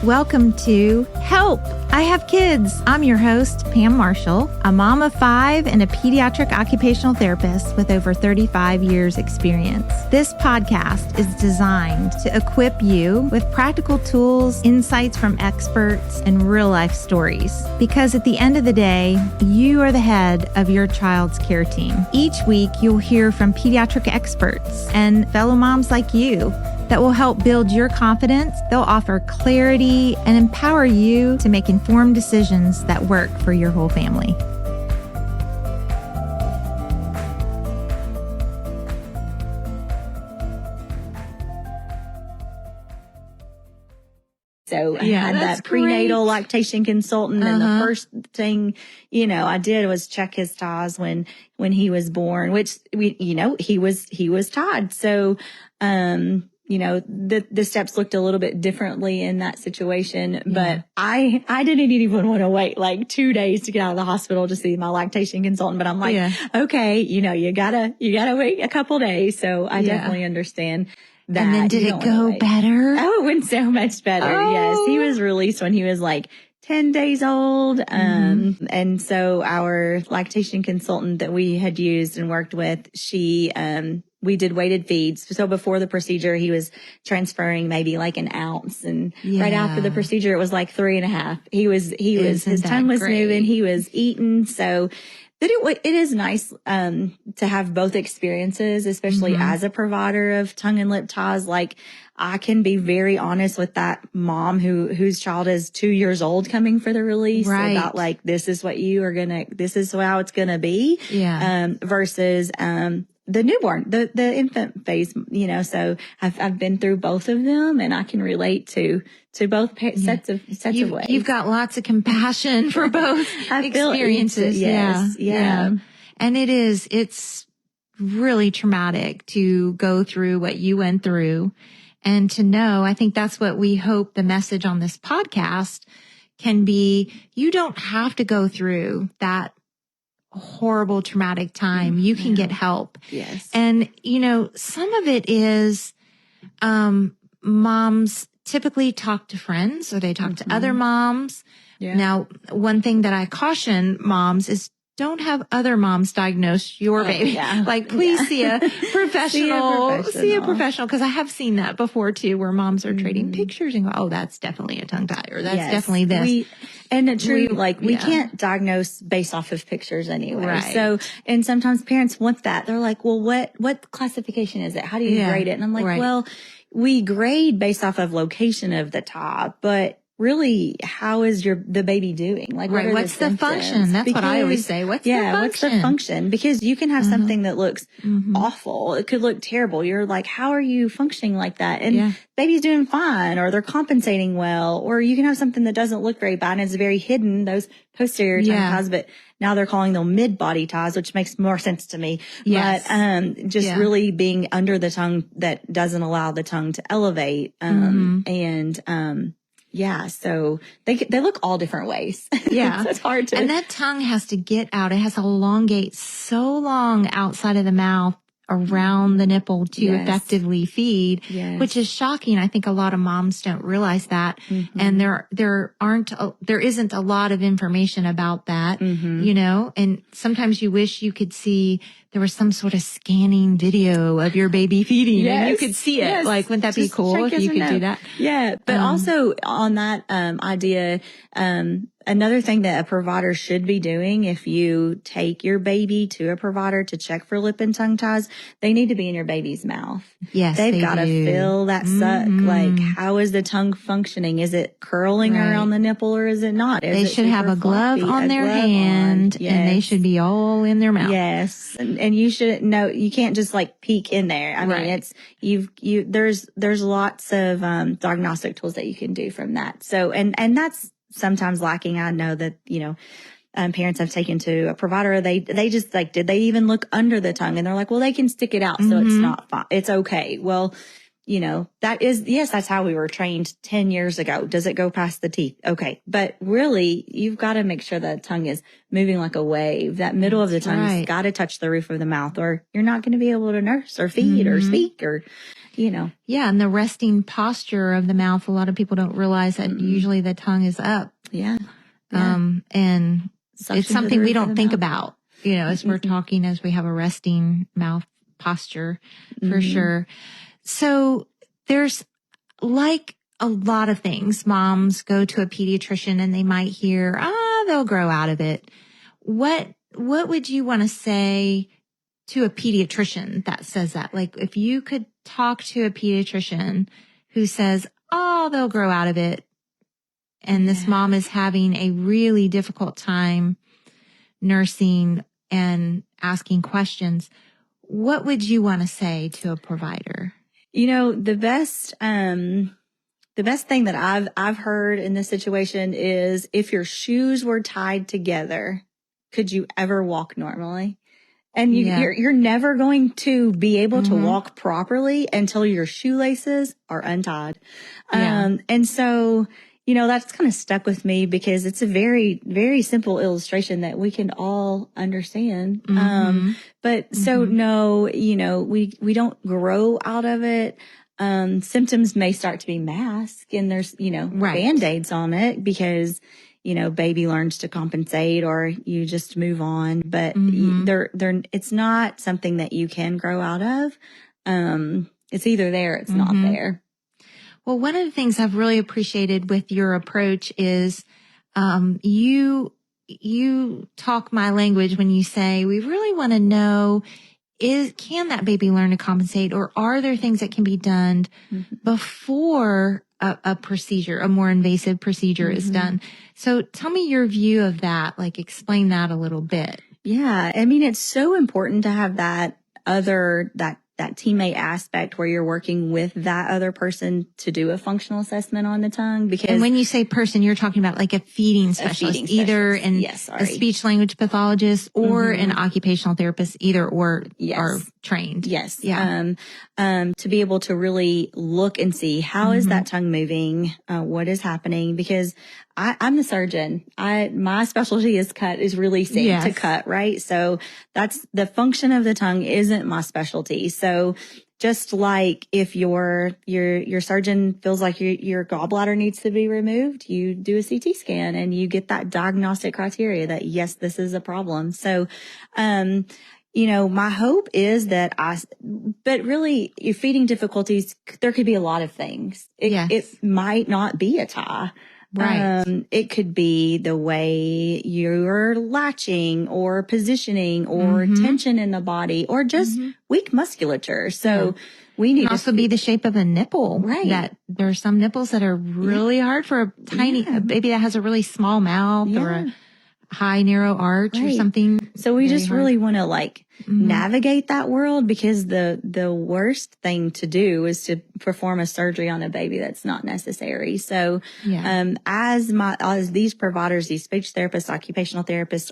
Welcome to Help! I Have Kids. I'm your host, Pam Marshall, a mom of 5 and a pediatric occupational therapist with over 35 years experience. This podcast is designed to equip you with practical tools, insights from experts, and real-life stories. Because at the end of the day, you are the head of your child's care team. Each week, you'll hear from pediatric experts and fellow moms like you that will help build your confidence. They'll offer clarity and empower you to make informed decisions that work for your whole family. So I had that prenatal lactation consultant, and the first thing, I did was check his TAs when he was born, which he was Todd. So, the steps looked a little bit differently in that situation, but I didn't even want to wait like 2 days to get out of the hospital to see my lactation consultant. But I'm like, okay, you gotta wait a couple days. So I definitely understand that. And then did it go better? Oh, it went so much better. Oh. Yes. He was released when he was like 10 days old. And so our lactation consultant that we had used and worked with, we did weighted feeds. So before the procedure, he was transferring maybe like an ounce. And right after the procedure, it was like 3.5. His tongue was moving. He was eating. So it is nice, to have both experiences, especially as a provider of tongue and lip TAs. Like, I can be very honest with that mom whose child is 2 years old coming for the release about like, this is how it's going to be. Versus, the newborn, the infant phase, so I've been through both of them, and I can relate to both sets of ways. You've got lots of compassion for both experiences. Yeah. And it's really traumatic to go through what you went through, and to know, I think that's what we hope the message on this podcast can be. You don't have to go through that horrible traumatic time. You can get help. Yes. And, some of it is, moms typically talk to friends, or they talk to other moms. Yeah. Now, one thing that I caution moms is don't have other moms diagnose your baby. Yeah. Like, please see a professional. See a professional. Because I have seen that before too, where moms are trading pictures and go, "Oh, that's definitely a tongue tie," or "That's definitely this." We can't diagnose based off of pictures anyway. Right. So, and sometimes parents want that. They're like, "Well, what classification is it? How do you grade it?" And I'm like, "Well, we grade based off of location of the tie, but really, how is the baby doing? Like, what's the function?" That's what I always say. What's the function? Because you can have something that looks awful. It could look terrible. You're like, how are you functioning like that? And baby's doing fine, or they're compensating well, or you can have something that doesn't look very bad and it's very hidden, those posterior tongue ties, but now they're calling them mid-body ties, which makes more sense to me. Yes. But, really being under the tongue that doesn't allow the tongue to elevate. So they look all different ways. Yeah. So it's hard to. And that tongue has to get out. It has to elongate so long outside of the mouth around the nipple to effectively feed, which is shocking. I think a lot of moms don't realize that. And there isn't a lot of information about that, and sometimes you wish you could see there was some sort of scanning video of your baby feeding and you could see it. Like, wouldn't that be cool if you could do that? Yeah. But also on that idea, another thing that a provider should be doing, if you take your baby to a provider to check for lip and tongue ties, they need to be in your baby's mouth. Yes, they've got to feel that suck. Like, how is the tongue functioning? Is it curling around the nipple, or is it not? They should have a glove on their hand, and they should be all in their mouth. Yes. And you should know, you can't just like peek in there. I mean, it's, there's lots of, diagnostic tools that you can do from that. So, and that's sometimes lacking. I know that, parents have taken to a provider. They just like, did they even look under the tongue? And they're like, well, they can stick it out. So it's not fine. It's okay. Well, that's how we were trained 10 years ago. Does it go past the teeth? Okay. But really, you've got to make sure that tongue is moving like a wave. That middle of the tongue's got to touch the roof of the mouth, or you're not going to be able to nurse or feed or speak, or, Yeah. And the resting posture of the mouth, a lot of people don't realize that usually the tongue is up. Yeah. And Suction it's something we don't think mouth. about, as we're talking, as we have a resting mouth posture for sure. So there's like a lot of things. Moms go to a pediatrician and they might hear, they'll grow out of it. What would you want to say to a pediatrician that says that? Like if you could talk to a pediatrician who says, they'll grow out of it, and this mom is having a really difficult time nursing and asking questions, what would you want to say to a provider? The best thing that I've heard in this situation is, if your shoes were tied together, could you ever walk normally? And you're never going to be able to walk properly until your shoelaces are untied. And so, that's kind of stuck with me because it's a very, very simple illustration that we can all understand. But so no, we don't grow out of it. Symptoms may start to be masked, and there's, Band-Aids on it because, baby learns to compensate, or you just move on, but it's not something that you can grow out of. It's either there, it's not there. Well, one of the things I've really appreciated with your approach is, you talk my language when you say, we really want to know, can that baby learn to compensate, or are there things that can be done before a procedure, a more invasive procedure is done? So tell me your view of that, like explain that a little bit. Yeah. I mean, it's so important to have that teammate aspect where you're working with that other person to do a functional assessment on the tongue. Because, and when you say person, you're talking about like a feeding specialist, either a speech language pathologist or an occupational therapist, either or are trained. Yes. Yeah. To be able to really look and see how is that tongue moving, what is happening, because I'm the surgeon. My specialty is releasing to cut, right? So that's the function of the tongue isn't my specialty. So just like if your surgeon feels like your gallbladder needs to be removed, you do a CT scan and you get that diagnostic criteria that yes, this is a problem. So, my hope is that but really your feeding difficulties, there could be a lot of things. It might not be a tie. Right. It could be the way you're latching or positioning or tension in the body or just weak musculature. So we need to also be the shape of a nipple. Right. That there are some nipples that are really hard for a baby that has a really small mouth or a high narrow arch or something. So we just really want to navigate that world, because the worst thing to do is to perform a surgery on a baby that's not necessary. So, as these providers, these speech therapists, occupational therapists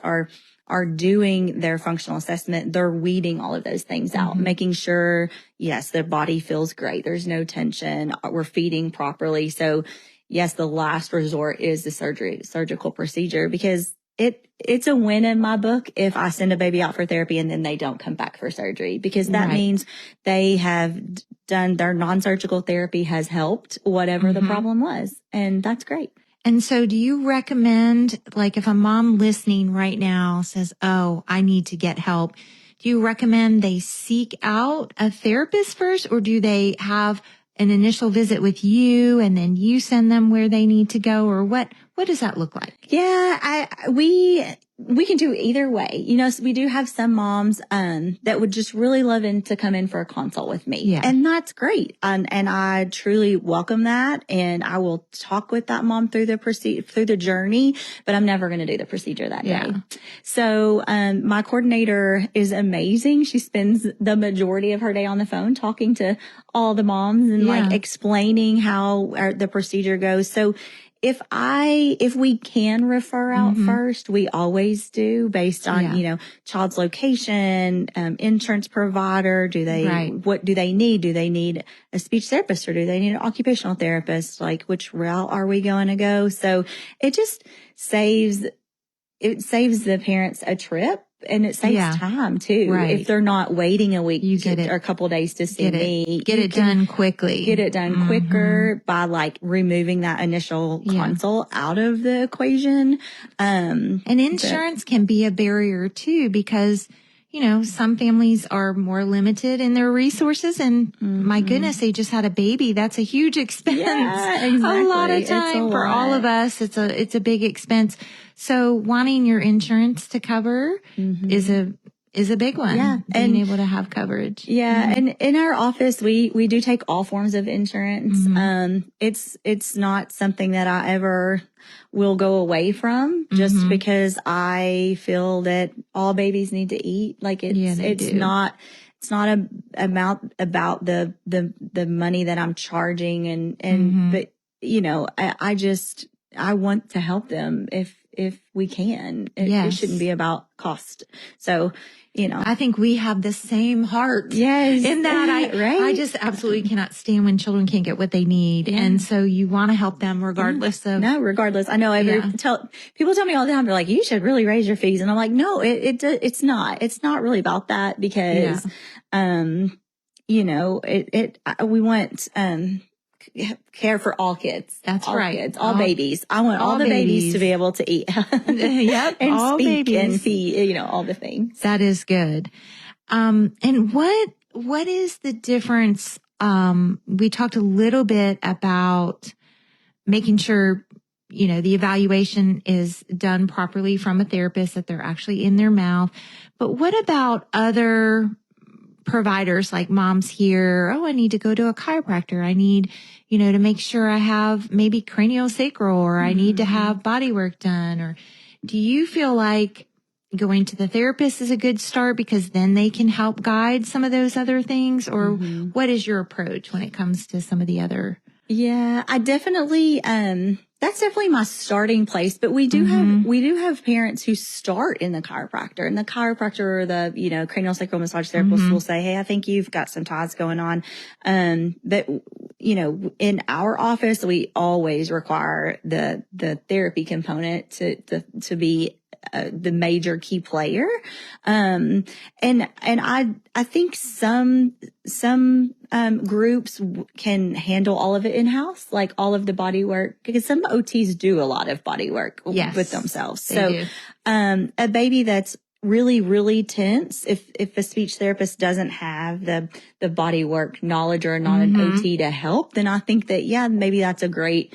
are doing their functional assessment, they're weeding all of those things out, making sure, yes, the body feels great. There's no tension. We're feeding properly. So yes, the last resort is the surgical procedure, because it's a win in my book if I send a baby out for therapy and then they don't come back for surgery, because that means they have done their non-surgical therapy has helped whatever the problem was. And that's great. And so do you recommend, like if a mom listening right now says, I need to get help, do you recommend they seek out a therapist first, or do they have an initial visit with you and then you send them where they need to go, or what does that look like? Yeah, we can do either way. So we do have some moms that would just really love to come in for a consult with me. Yeah. And that's great. And I truly welcome that. And I will talk with that mom through the journey, but I'm never going to do the procedure that day. So my coordinator is amazing. She spends the majority of her day on the phone talking to all the moms and explaining how the procedure goes. So if we can refer out first, we always do, based on, child's location, insurance provider. What do they need? Do they need a speech therapist, or do they need an occupational therapist? Like, which route are we going to go? So it just saves the parents a trip. And it saves time too. Right. If they're not waiting a week or a couple of days to see me. Get it done quickly. Get it done quicker by like removing that initial consult out of the equation. And insurance can be a barrier too, because, you know, some families are more limited in their resources, and my goodness, they just had a baby. That's a huge expense. Yeah, exactly. A lot of time for all of us. It's a big expense. So wanting your insurance to cover is a big one. Yeah. Being able to have coverage. Yeah. And in our office, we do take all forms of insurance. It's not something that I ever will go away from, just because I feel that all babies need to eat. Like it's not about the money that I'm charging but you know, I want to help them if we can. It shouldn't be about cost. So, you know, I think we have the same heart. Yes. In that I just absolutely cannot stand when children can't get what they need. Yeah. And so you want to help them regardless of. No, regardless. I know people tell me all the time, they're like, you should really raise your fees. And I'm like, no, it's not. It's not really about that because, you know, we want, care for all kids. That's all right. Kids, all babies. I want all the babies to be able to eat. Yep. And all speak babies. And feed, you know, all the things. That is good. And what is the difference? We talked a little bit about making sure, you know, the evaluation is done properly from a therapist, that they're actually in their mouth. But what about other providers like Moms Here? Oh, I need to go to a chiropractor. I need, you know, to make sure I have maybe craniosacral, or I need to have body work done. Or do you feel like going to the therapist is a good start because then they can help guide some of those other things? Or what is your approach when it comes to some of the other? Yeah, I definitely, that's definitely my starting place, but we do have parents who start in the chiropractor, and the chiropractor or the, you know, craniosacral massage therapist will say, hey, I think you've got some ties going on. But, you know, in our office, we always require the therapy component to be the major key player. And I think some groups can handle all of it in-house, like all of the body work, because some OTs do a lot of body work with themselves. So, a baby that's really, really tense, if a speech therapist doesn't have the body work knowledge or not an OT to help, then I think that, maybe that's a great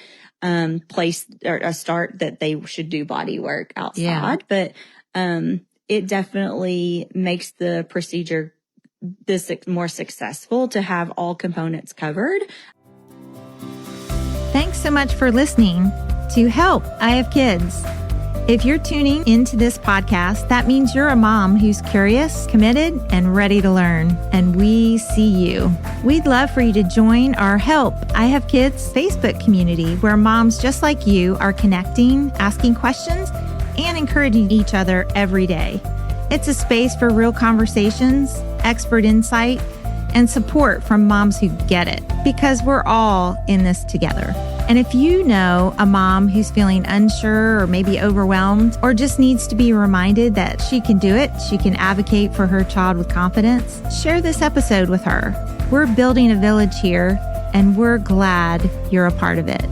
place or a start, that they should do body work outside. But it definitely makes the procedure more successful to have all components covered. Thanks so much for listening to Help, I Have Kids. If you're tuning into this podcast, that means you're a mom who's curious, committed, and ready to learn. And we see you. We'd love for you to join our Help, I Have Kids Facebook community, where moms just like you are connecting, asking questions, and encouraging each other every day. It's a space for real conversations, expert insight, and support from moms who get it, because we're all in this together. And if you know a mom who's feeling unsure or maybe overwhelmed, or just needs to be reminded that she can do it, she can advocate for her child with confidence, share this episode with her. We're building a village here, and we're glad you're a part of it.